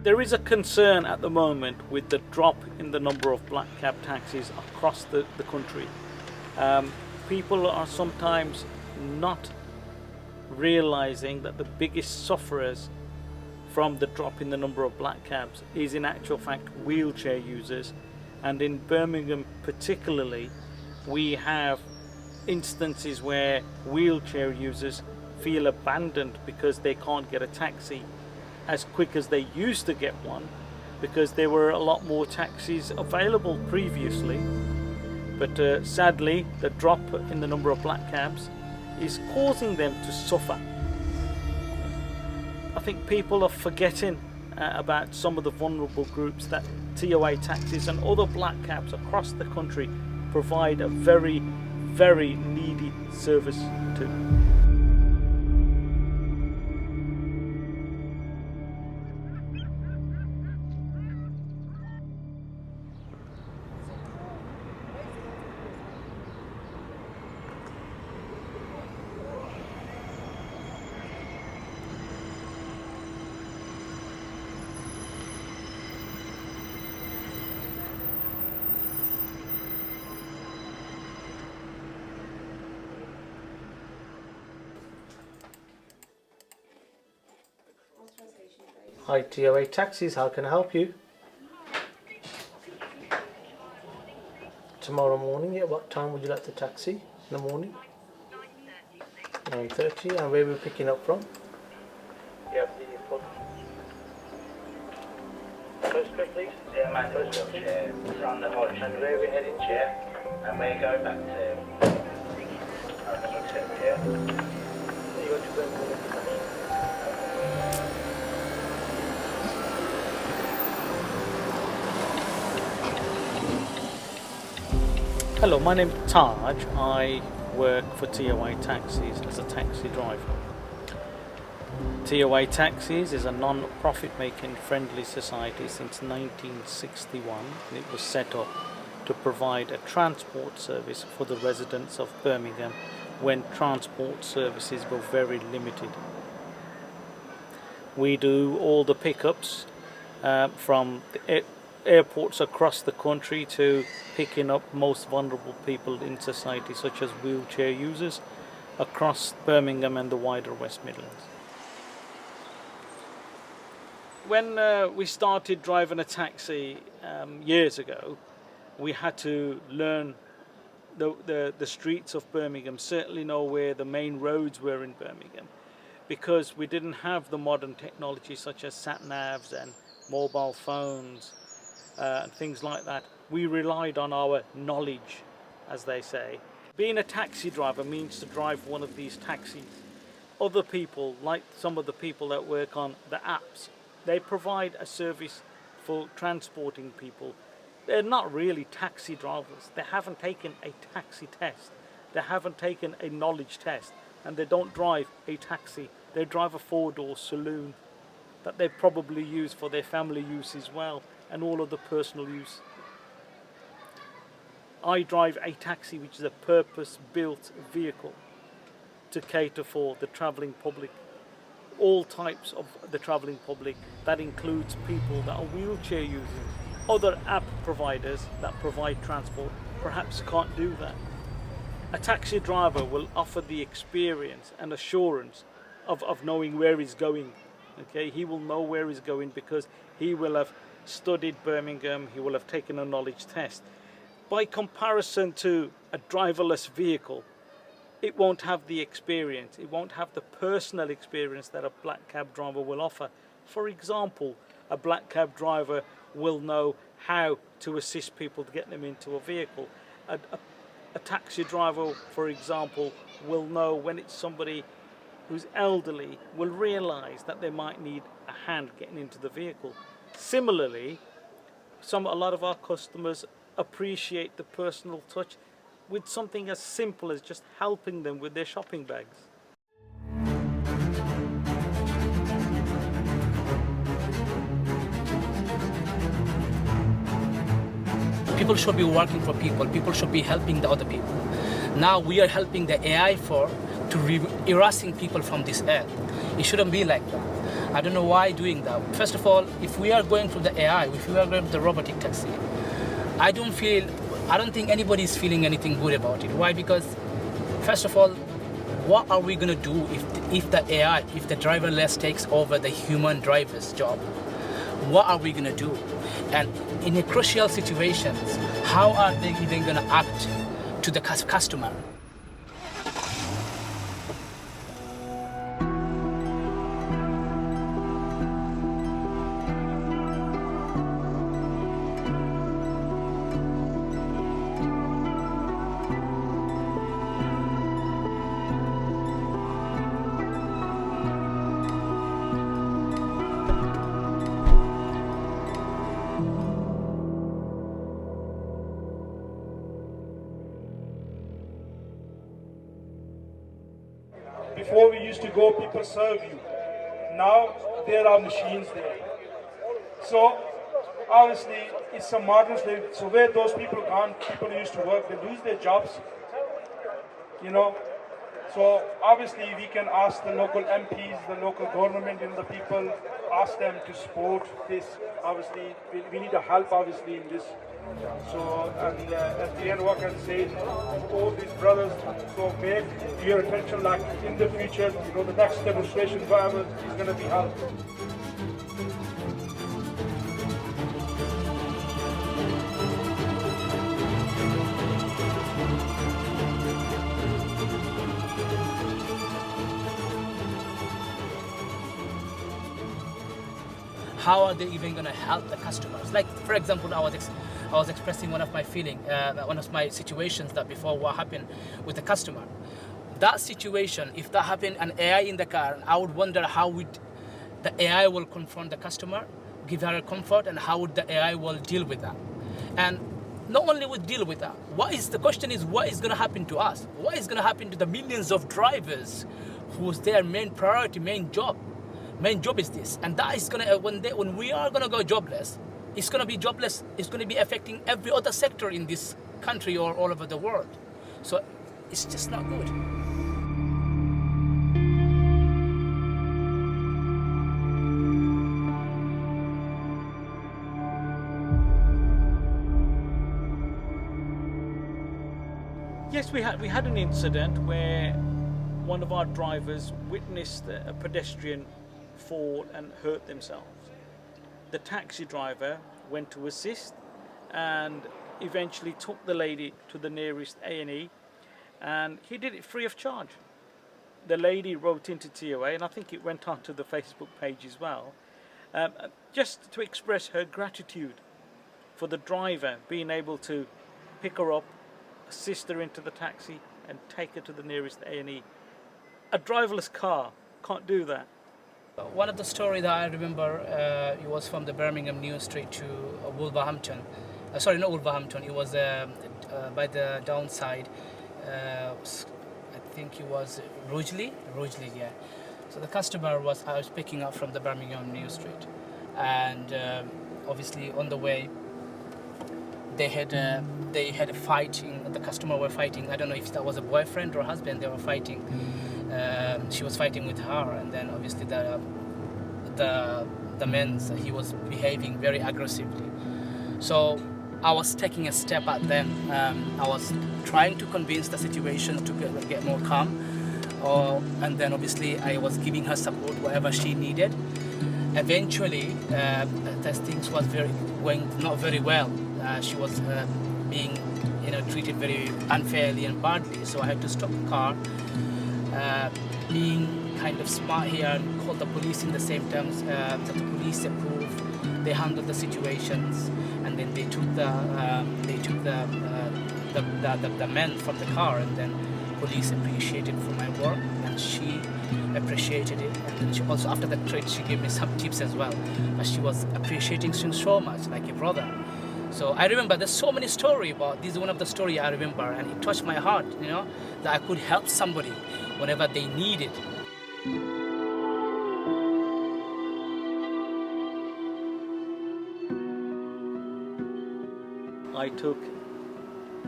There is a concern at the moment with the drop in the number of black cab taxis across the country. People are sometimes not realizing that the biggest sufferers from the drop in the number of black cabs is in actual fact wheelchair users, and in Birmingham particularly we have instances where wheelchair users feel abandoned because they can't get a taxi as quick as they used to get one, because there were a lot more taxis available previously. But sadly, the drop in the number of black cabs is causing them to suffer. I think people are forgetting about some of the vulnerable groups that TOA taxis and other black cabs across the country provide a very, very needy service to. Hi, TOA Taxis, how can I help you? Tomorrow morning, at what time would you like the taxi in the morning? 9:30. And where are we picking up from? Yeah, postcode please. Yeah, my postcode is on the hodge. And where are we heading to? And we're going back to number 6, yeah? You want to go to Hello, my name's Taj. I work for TOA Taxis as a taxi driver. TOA Taxis is a non-profit making friendly society since 1961. It was set up to provide a transport service for the residents of Birmingham when transport services were very limited. We do all the pickups from the airports across the country to picking up most vulnerable people in society, such as wheelchair users, across Birmingham and the wider West Midlands. When we started driving a taxi years ago, we had to learn the streets of Birmingham, certainly know where the main roads were in Birmingham, because we didn't have the modern technology such as Satnavs and mobile phones and things like that. We relied on our knowledge, as they say. Being a taxi driver means to drive one of these taxis. Other people, like some of the people that work on the apps, they provide a service for transporting people. They're not really taxi drivers. They haven't taken a taxi test. They haven't taken a knowledge test, and they don't drive a taxi. They drive a 4-door saloon that they probably use for their family use as well, and all of the personal use. I drive a taxi, which is a purpose-built vehicle to cater for the travelling public, all types of the travelling public. That includes people that are wheelchair users. Other app providers that provide transport perhaps can't do that. A taxi driver will offer the experience and assurance of knowing where he's going. Okay, he will know where he's going because he will have studied Birmingham, he will have taken a knowledge test. By comparison to a driverless vehicle, it won't have the experience, it won't have the personal experience that a black cab driver will offer. For example, a black cab driver will know how to assist people to get them into a vehicle. A taxi driver, for example, will know when it's somebody who's elderly, will realise that they might need a hand getting into the vehicle. Similarly, a lot of our customers appreciate the personal touch with something as simple as just helping them with their shopping bags. People should be working for people. People should be helping the other people. Now we are helping the AI to erasing people from this earth. It shouldn't be like that. I don't know why doing that. First of all, if we are going through the AI, if we are going to the robotic taxi, I don't think anybody is feeling anything good about it. Why? Because first of all, what are we gonna do if the AI, if the driverless takes over the human driver's job? What are we gonna do? And in a crucial situations, how are they even gonna act to the customer? Before we used to go, people serve you. Now there are machines there. So obviously it's a modern slave. So where those people gone, people who used to work, they lose their jobs. You know. So obviously we can ask the local MPs, the local government, and the people, ask them to support this. Obviously we need a help obviously in this. So, and at the end, what I can say is, all these brothers, so make your attention like in the future, you know, the next demonstration, whatever, is going to be held. How are they even going to help the customers? Like, for example, I was expressing one of my one of my situations that before what happened with the customer. That situation, if that happened, an AI in the car, I would wonder how would the AI will confront the customer, give her comfort, and how would the AI will deal with that. And not only would deal with that, the question is, what is going to happen to us? What is going to happen to the millions of drivers whose their main priority, main job is this? And that is going to, when we are going to go jobless, it's going to be jobless. It's going to be affecting every other sector in this country or all over the world. So it's just not good. Yes, we had an incident where one of our drivers witnessed a pedestrian fall and hurt themselves. The taxi driver went to assist and eventually took the lady to the nearest A&E, and he did it free of charge. The lady wrote into TOA, and I think it went onto the Facebook page as well, just to express her gratitude for the driver being able to pick her up, assist her into the taxi and take her to the nearest A&E. A driverless car can't do that. One of the stories that I remember, it was from the Birmingham New Street to Wolverhampton. Sorry, not Wolverhampton. It was by the downside. I think it was Rugeley, yeah. So the customer I was picking up from the Birmingham New Street, and obviously on the way they had a fighting. The customer were fighting. I don't know if that was a boyfriend or husband. They were fighting. She was fighting with her, and then obviously the man, he was behaving very aggressively. So I was taking a step at them. I was trying to convince the situation to get more calm, and then obviously I was giving her support whatever she needed. Eventually, things was going not very well. She was being treated very unfairly and badly. So I had to stop the car. Being kind of smart here and call the police in the same terms that the police approved. They handled the situations, and then they took the men from the car, and then police appreciated for my work, and she appreciated it. And she also, after the trade, she gave me some tips as well. But she was appreciating so much, like a brother. So I remember there's so many stories about this. Is one of the stories I remember, and it touched my heart, that I could help somebody whenever they needed. I took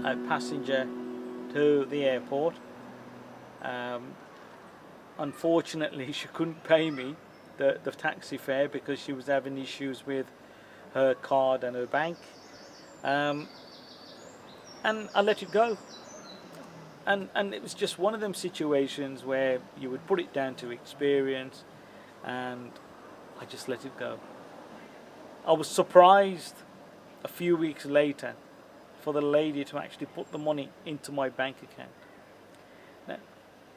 a passenger to the airport. Unfortunately, she couldn't pay me the taxi fare because she was having issues with her card and her bank. And I let it go. And it was just one of them situations where you would put it down to experience, and I just let it go. I was surprised a few weeks later for the lady to actually put the money into my bank account. Now,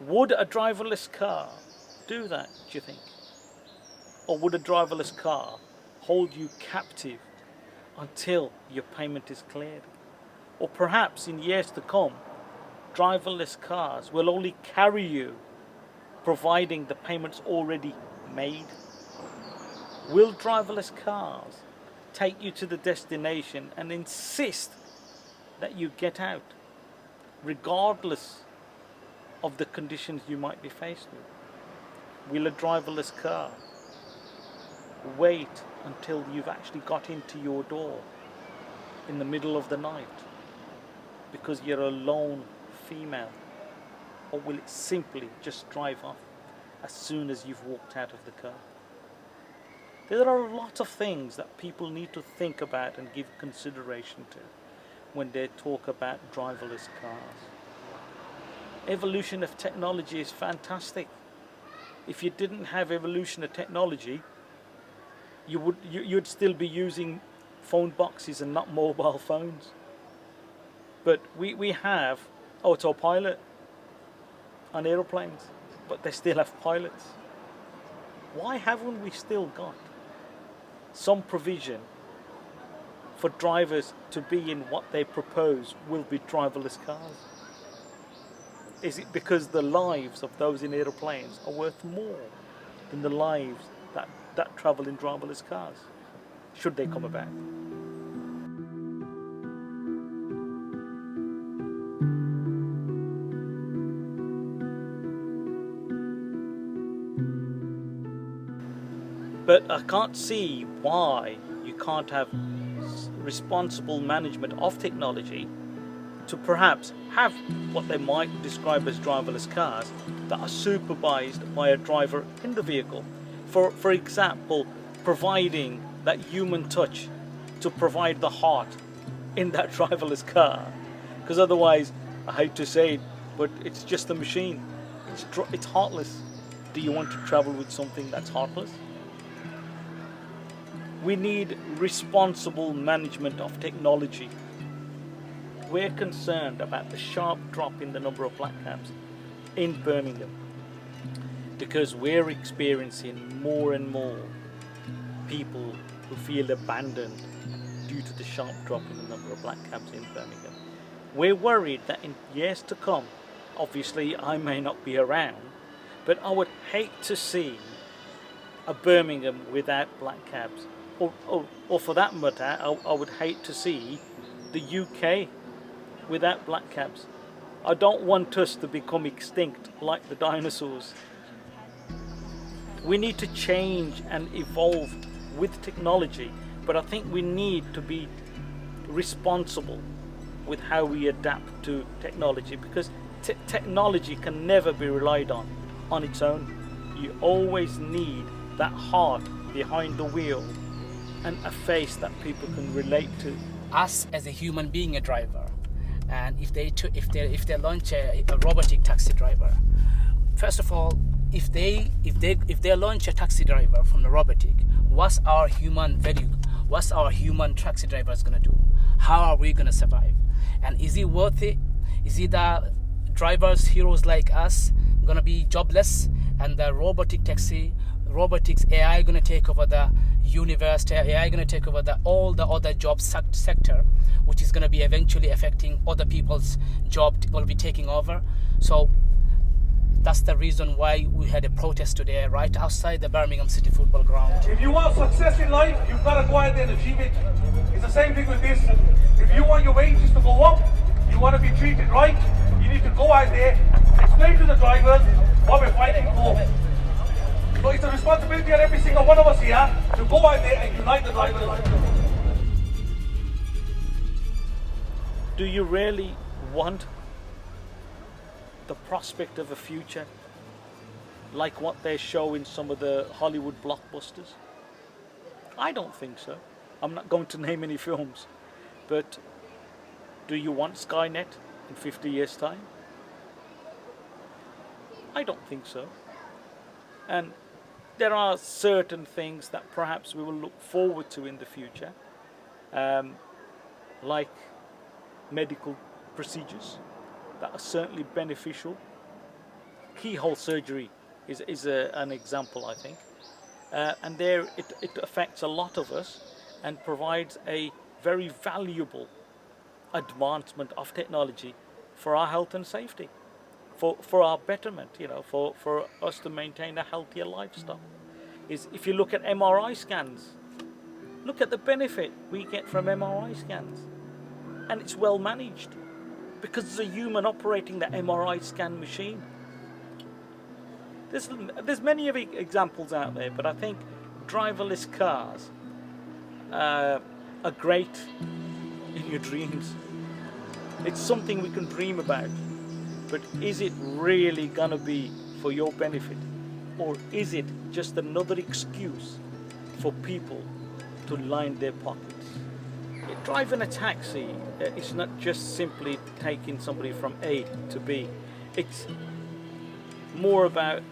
would a driverless car do that, do you think? Or would a driverless car hold you captive until your payment is cleared? Or perhaps in years to come, driverless cars will only carry you providing the payment's already made? Will driverless cars take you to the destination and insist that you get out, regardless of the conditions you might be faced with? Will a driverless car wait until you've actually got into your door in the middle of the night because you're a lone female? Or will it simply just drive off as soon as you've walked out of the car? There are a lot of things that people need to think about and give consideration to when they talk about driverless cars. Evolution of technology is fantastic. If you didn't have evolution of technology, you'd still be using phone boxes and not mobile phones. But we have autopilot on aeroplanes, but they still have pilots. Why haven't we still got some provision for drivers to be in what they propose will be driverless cars? Is it because the lives of those in aeroplanes are worth more than the lives that travel in driverless cars, should they come about? But I can't see why you can't have responsible management of technology to perhaps have what they might describe as driverless cars that are supervised by a driver in the vehicle. For example, providing that human touch to provide the heart in that driverless car. Because otherwise, I hate to say it, but it's just a machine. It's heartless. Do you want to travel with something that's heartless? We need responsible management of technology. We're concerned about the sharp drop in the number of black cabs in Birmingham because we're experiencing more and more people who feel abandoned due to the sharp drop in the number of black cabs in Birmingham. We're worried that in years to come, obviously I may not be around, but I would hate to see a Birmingham without black cabs. Or for that matter, I would hate to see the UK without black cabs. I don't want us to become extinct like the dinosaurs. We need to change and evolve with technology, but I think we need to be responsible with how we adapt to technology, because technology can never be relied on its own. You always need that heart behind the wheel and a face that people can relate to. Us as a human being, a driver, and if they launch a robotic taxi driver, first of all, if they launch a taxi driver from the robotic, what's our human value? What's our human taxi drivers gonna do? How are we gonna survive? And is it worth it? Is it the drivers, heroes like us, gonna be jobless, and the robotics AI gonna take over the universe? AI gonna take over all the other job sector, which is gonna be eventually affecting other people's job will be taking over. So that's the reason why we had a protest today right outside the Birmingham City Football Ground. If you want success in life, you've got to go out there and achieve it. It's the same thing with this. If you want your wages to go up, you want to be treated right, you need to go out there, explain to the drivers what we're fighting for. So it's a responsibility on every single one of us here to go out there and unite the drivers. Do you really want the prospect of a future like what they show in some of the Hollywood blockbusters? I don't think so. I'm not going to name any films, but do you want Skynet in 50 years' time? I don't think so. And there are certain things that perhaps we will look forward to in the future, like medical procedures that are certainly beneficial. Keyhole surgery is an example, I think. And there it affects a lot of us and provides a very valuable advancement of technology for our health and safety, for our betterment, for us to maintain a healthier lifestyle. Is if you look at MRI scans, look at the benefit we get from MRI scans. And it's well managed because there's a human operating the MRI scan machine. There's many of examples out there, but I think driverless cars are great in your dreams. It's something we can dream about, but is it really gonna be for your benefit, or is it just another excuse for people to line their pockets? Driving a taxi is not just simply taking somebody from A to B. It's more about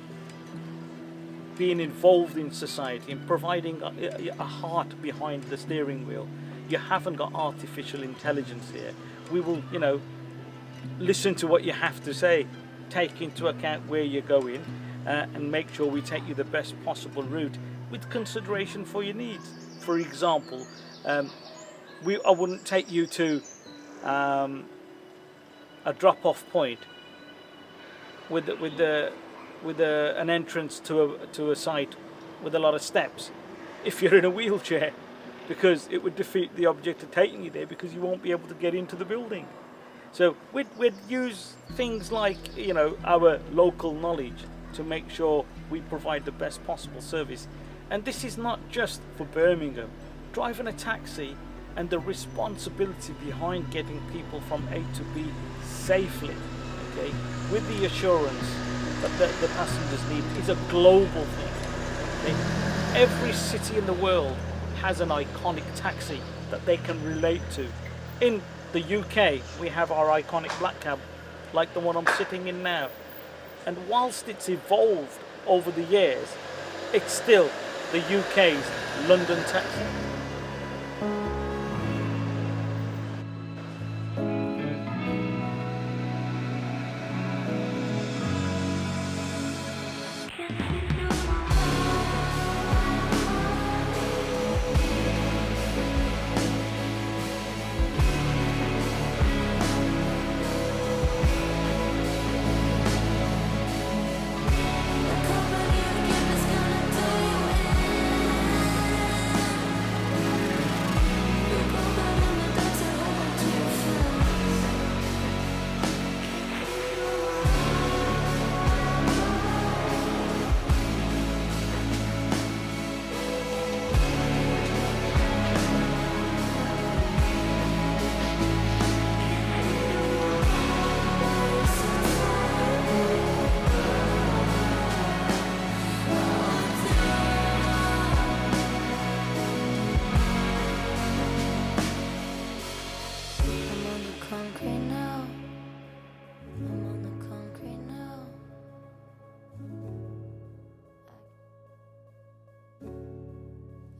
being involved in society and providing a heart behind the steering wheel. You haven't got artificial intelligence here. We will, listen to what you have to say, take into account where you're going, and make sure we take you the best possible route with consideration for your needs. For example, I wouldn't take you to a drop-off point with an entrance to a site with a lot of steps if you're in a wheelchair, because it would defeat the object of taking you there, because you won't be able to get into the building. So we'd use things like our local knowledge to make sure we provide the best possible service. And this is not just for Birmingham. Driving a taxi and the responsibility behind getting people from A to B safely, okay, with the assurance that the passengers need, is a global thing. Okay? Every city in the world has an iconic taxi that they can relate to. In the UK, we have our iconic black cab, like the one I'm sitting in now. And whilst it's evolved over the years, it's still the UK's London taxi.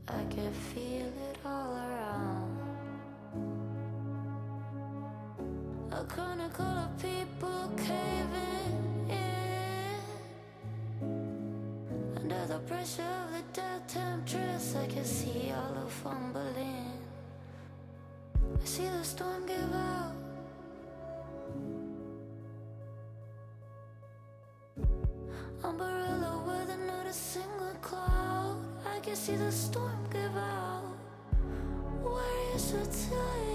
I can feel it all around. A chronicle of people caving in under the pressure of the death temptress. I can see all of fumbling. I see the storm give out. Umbrella weather, not a single cloud. I can see the storm give out. Where is the tide?